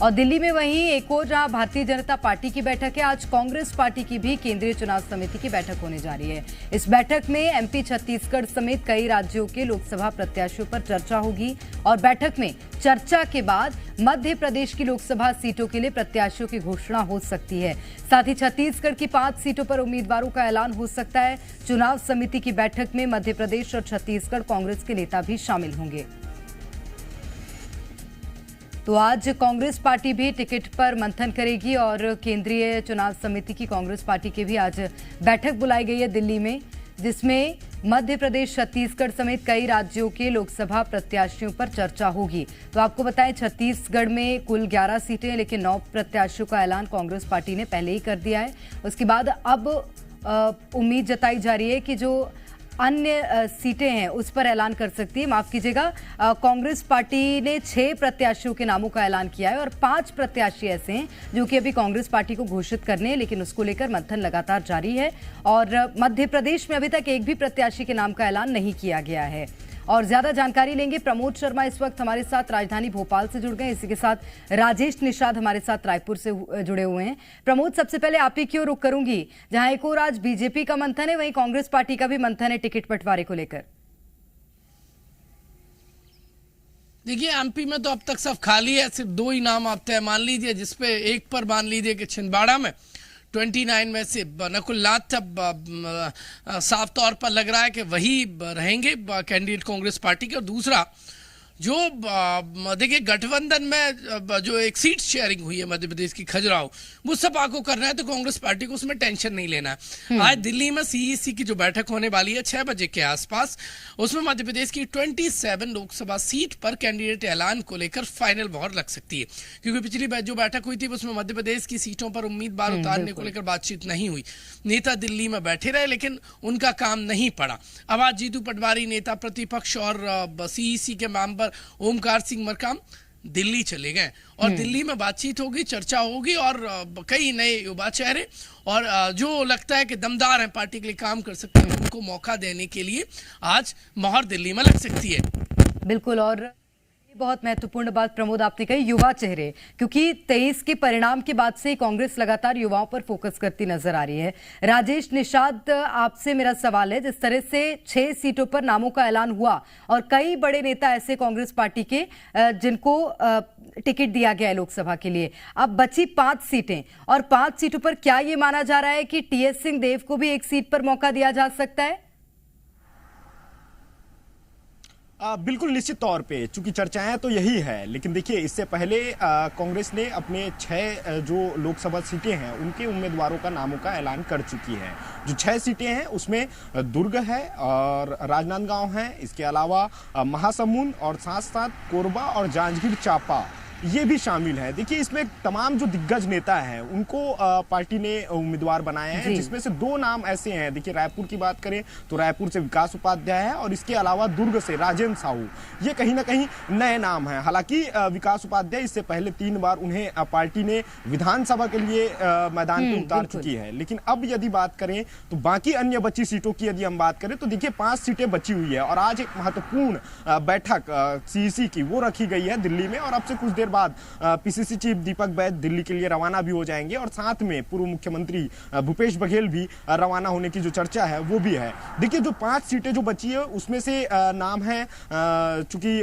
और दिल्ली में वहीं एक और जहां भारतीय जनता पार्टी की बैठक है, आज कांग्रेस पार्टी की भी केंद्रीय चुनाव समिति की बैठक होने जा रही है। इस बैठक में एमपी, छत्तीसगढ़ समेत कई राज्यों के लोकसभा प्रत्याशियों पर चर्चा होगी और बैठक में चर्चा के बाद मध्य प्रदेश की लोकसभा सीटों के लिए प्रत्याशियों की घोषणा हो सकती है। साथ ही छत्तीसगढ़ की 5 सीटों पर उम्मीदवारों का ऐलान हो सकता है। चुनाव समिति की बैठक में मध्य प्रदेश और छत्तीसगढ़ कांग्रेस के नेता भी शामिल होंगे। तो आज कांग्रेस पार्टी भी टिकट पर मंथन करेगी और केंद्रीय चुनाव समिति की कांग्रेस पार्टी की भी आज बैठक बुलाई गई है दिल्ली में, जिसमें मध्य प्रदेश, छत्तीसगढ़ समेत कई राज्यों के लोकसभा प्रत्याशियों पर चर्चा होगी। तो आपको बताएं, छत्तीसगढ़ में कुल 11 सीटें, लेकिन 9 प्रत्याशियों का ऐलान कांग्रेस पार्टी ने पहले ही कर दिया है। उसके बाद अब उम्मीद जताई जा रही है कि जो अन्य सीटें हैं उस पर ऐलान कर सकती है। माफ कीजिएगा, कांग्रेस पार्टी ने 6 प्रत्याशियों के नामों का ऐलान किया है और 5 प्रत्याशी ऐसे हैं जो कि अभी कांग्रेस पार्टी को घोषित करने हैं, लेकिन उसको लेकर मंथन लगातार जारी है। और मध्य प्रदेश में अभी तक एक भी प्रत्याशी के नाम का ऐलान नहीं किया गया है। और ज्यादा जानकारी लेंगे, प्रमोद शर्मा इस वक्त हमारे साथ राजधानी भोपाल से जुड़ गए। इसी के साथ राजेश निषाद हमारे साथ रायपुर से जुड़े हुए हैं। प्रमोद, सबसे पहले आप ही की ओर रुख करूंगी। जहां एक और आज बीजेपी का मंथन है, वहीं कांग्रेस पार्टी का भी मंथन है टिकट बंटवारे को लेकर। देखिए, एमपी में तो अब तक सब खाली है, सिर्फ 2 ही नाम आप तय मान लीजिए, जिसपे एक पर मान लीजिए कि छिंदवाड़ा में 29 में से नकुल नाथ अब साफ तौर पर लग रहा है कि वही रहेंगे कैंडिडेट कांग्रेस पार्टी के। और दूसरा जो देखिए गठबंधन में जो एक सीट शेयरिंग हुई है मध्य प्रदेश की खजुराहो, वो सपा को करना है, तो कांग्रेस पार्टी को उसमें टेंशन नहीं लेना है। आज दिल्ली में सीईसी की जो बैठक होने वाली है 6 बजे के आसपास, उसमें मध्य प्रदेश की 27 लोकसभा सीट पर कैंडिडेट ऐलान को लेकर फाइनल मोहर लग सकती है। क्योंकि पिछली जो बैठक हुई थी उसमें मध्य प्रदेश की सीटों पर उम्मीदवार उतारने को लेकर बातचीत नहीं हुई। नेता दिल्ली में बैठे रहे, लेकिन उनका काम नहीं पड़ा। अब आज जीतू पटवारी, नेता प्रतिपक्ष और सीईसी के मेंबर ओमकार सिंह मरकाम दिल्ली चले गए और दिल्ली में बातचीत होगी, चर्चा होगी और कई नए युवा चेहरे और जो लगता है कि दमदार हैं, पार्टी के लिए काम कर सकते हैं, उनको मौका देने के लिए आज मोहर दिल्ली में लग सकती है। बिल्कुल, और बहुत महत्वपूर्ण बात प्रमोद आपने कही, युवा चेहरे, क्योंकि 23 के परिणाम के बाद से कांग्रेस लगातार युवाओं पर फोकस करती नजर आ रही है। राजेश निषाद, आपसे मेरा सवाल है, जिस तरह से 6 सीटों पर नामों का ऐलान हुआ और कई बड़े नेता ऐसे कांग्रेस पार्टी के जिनको टिकट दिया गया है लोकसभा के लिए, अब बची 5 सीटें और 5 सीटों पर क्या ये माना जा रहा है कि टीएस सिंहदेव को भी एक सीट पर मौका दिया जा सकता है? बिल्कुल, निश्चित तौर पे, चूंकि चर्चाएं तो यही है। लेकिन देखिए, इससे पहले कांग्रेस ने अपने 6 जो लोकसभा सीटें हैं उनके उम्मीदवारों का नामों का ऐलान कर चुकी है। जो 6 सीटें हैं उसमें दुर्ग है और राजनांदगांव है, इसके अलावा महासमुंद और साथ साथ कोरबा और जांजगीर चांपा ये भी शामिल है। देखिए, इसमें तमाम जो दिग्गज नेता हैं उनको पार्टी ने उम्मीदवार बनाए हैं, जिसमें से 2 नाम ऐसे हैं। देखिए, रायपुर की बात करें तो रायपुर से विकास उपाध्याय है और इसके अलावा दुर्ग से राजेंद्र साहू, ये कहीं ना कहीं नए नाम हैं। हालांकि विकास उपाध्याय, इससे पहले 3 बार उन्हें पार्टी ने विधानसभा के लिए मैदान पे उतार चुकी है। लेकिन अब यदि बात करें तो बाकी अन्य बची सीटों की यदि हम बात करें तो देखिए 5 सीटें बची हुई है और आज एक महत्वपूर्ण बैठक सीईसी की वो रखी गई है दिल्ली में। और अब से कुछ देर बाद पीसीसी चीफ दीपक बैद दिल्ली के लिए रवाना भी हो जाएंगे और साथ में पूर्व मुख्यमंत्री भूपेश बघेल भी रवाना होने की जो चर्चा है वो भी है। देखिए, जो 5 सीटें जो बची है उसमें से नाम है चूंकि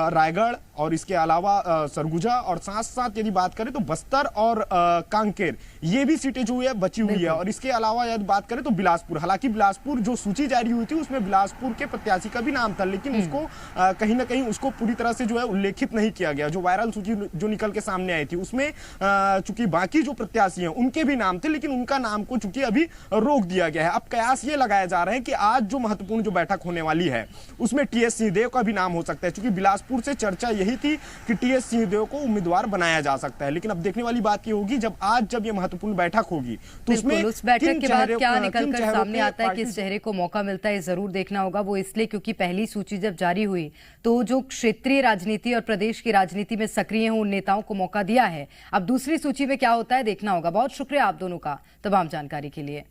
रायगढ़ और इसके अलावा सरगुजा और साथ साथ यदि बात करें तो बस्तर और कांकेर, ये भी सीटें जो है बची हुई है। और इसके अलावा यदि बात करें तो बिलासपुर, हालांकि बिलासपुर जो सूची जारी हुई थी उसमें बिलासपुर के प्रत्याशी का भी नाम था, लेकिन उसको कहीं ना कहीं उसको पूरी तरह से जो है उल्लेखित नहीं किया गया। जो वायरल सूची जो निकल के सामने आई थी उसमें चूंकि बाकी जो प्रत्याशी हैं उनके भी नाम थे, लेकिन उनका नाम को चूंकि अभी रोक दिया गया है। अब कयास ये लगाया जा रहा है कि आज जो महत्वपूर्ण जो बैठक होने वाली है उसमें टीएस सिंहदेव का भी नाम हो सकता है, क्योंकि बिलासपुर से चर्चा यही थी कि टीएस सिंहदेव को उम्मीदवार बनाया जा सकता है। लेकिन अब देखने वाली बात ये होगी जब ये महत्वपूर्ण बैठक होगी तो उसमें उस बैठक के बाद क्या निकलकर सामने आता है, किस चेहरे को मौका मिलता है, जरूर देखना होगा। वो इसलिए क्योंकि पहली सूची जब जारी हुई तो जो क्षेत्रीय राजनीति और प्रदेश की राजनीति में सक्रिय हैं उन नेताओं को मौका दिया है। अब दूसरी सूची में क्या होता है देखना होगा। बहुत शुक्रिया आप दोनों का तमाम जानकारी के लिए।